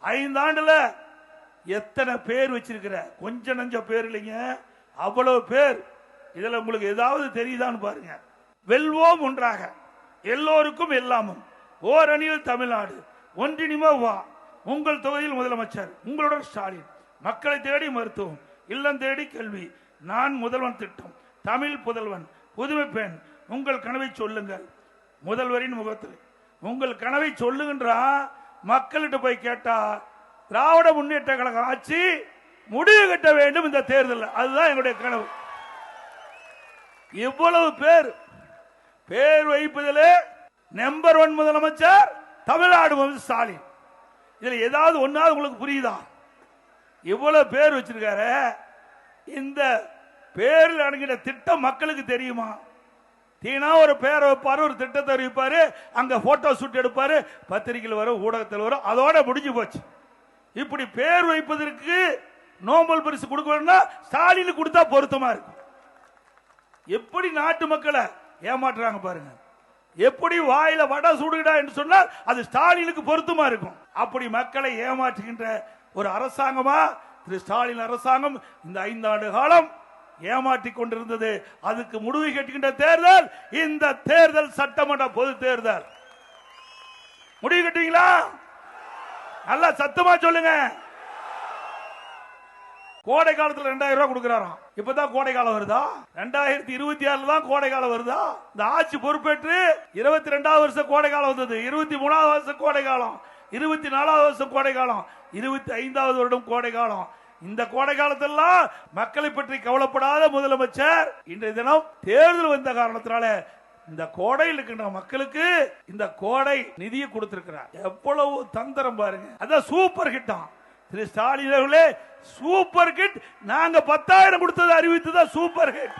5 ஆண்டுல எத்தனை பேர் வச்சிருக்கிற? கொஞ்சம் நஞ்ச பேர் இல்லைங்க, அவ்வளவு பேர். இதுல உங்களுக்கு ஏதாவது தெரியுதான்னு பாருங்க. வெல்வோம் ஒன்றாக, எல்லோருக்கும் எல்லாமும், ஓரணியில் தமிழ்நாடு, ஒன்றினிமோ வா, உங்கள் தொகுதியில் முதலமைச்சர் உங்களுடன் ஸ்டாலின், மக்களை தேடி மருத்துவம், இல்லம் தேடி கல்வி, நான் முதல்வன் திட்டம், தமிழ் புதல்வன், புதுமை பெண், உங்கள் கனவை சொல்லுங்கள். முதல்வரின் முகத்தில் உங்கள் கனவை சொல்லுகின்றா. மக்கள்கிட்ட போய் கேட்டா திராவிட முன்னேற்ற கழகம் ஆட்சி முடிவு கட்ட வேண்டும் இந்த தேர்தல். அதுதான் எங்களுடைய கனவு. இவ்வளவு பேர் வைப்பதிலே நம்பர் 1 முதலமைச்சர் தமிழ்நாடு ஸ்டாலின். இதுல ஏதாவது ஒன்னாவது உங்களுக்கு புரியுதா? இவ்வளவு பேர் வச்சிருக்காரு. இந்த பேரில் அடங்கின திட்டம் மக்களுக்கு தெரியுமா? தீனா ஒரு பேரை வைப்பாரு, ஒரு திட்டத்தை அறிவிப்பாரு, அங்க போட்டோ ஷூட் எடுப்பாரு, பத்திரிகையில் வரும், ஊடகத்தில் வரும், அதோட முடிஞ்சு போச்சு. இப்படி பேர் வைப்பதற்கு நோபல் பரிசு கொடுக்கணும்னா ஸ்டாலின் கொடுத்தா பொருத்தமா இருக்கும். எப்படி நாட்டு மக்களை ஏமாற்றுறாங்க பாருங்க. எப்படி வாயில வடை சூடுடா என்று சொன்னால் அது ஸ்டாலினுக்கு பொருத்தமா இருக்கும். அப்படி மக்களை ஏமாற்றுகின்ற ஒரு அரசாங்கமா திரு ஸ்டாலின் அரசாங்கம் இந்த 5 ஆண்டு காலம் ஏமாற்றிக் கொண்டிருந்தது. அதுக்கு முடிவு கட்டுகின்ற தேர்தல் இந்த தேர்தல், சட்டமன்ற பொது தேர்தல். முடிவு கட்டுவீங்களா? நல்லா சத்தமா சொல்லுங்க. கோடை காலத்தில் 2000 ரூபாய் கொடுக்கிறாராம். இப்பதான் கோடை காலம் வருதா? 2026 தான் கோடை காலம் வருதா? இந்த ஆட்சி பொறுப்பேற்று 22வது வருஷம் கோடை காலம் வந்தது, 23வது வருஷம் கோடை காலம், 24வது வருஷம் கோடை காலம், 25வது வருடம் கோடை காலம். இந்த கோடை காலத்தெல்லாம் மக்களை பற்றி கவலைப்படாத முதலமைச்சர் இன்றைய தினம் தேர்தல் வந்த காரணத்தினால இந்த கோடையில் இருக்கின்ற மக்களுக்கு இந்த கோடை நிதியை கொடுத்திருக்கிறார். எவ்வளவு தந்திரம் பாருங்க. அதான் சூப்பர் ஹிட். திரு ஸ்டாலின் அவர்களே, சூப்பர் ஹிட். நாங்க 10,000 கொடுத்தது அறிவித்ததா சூப்பர் ஹிட்.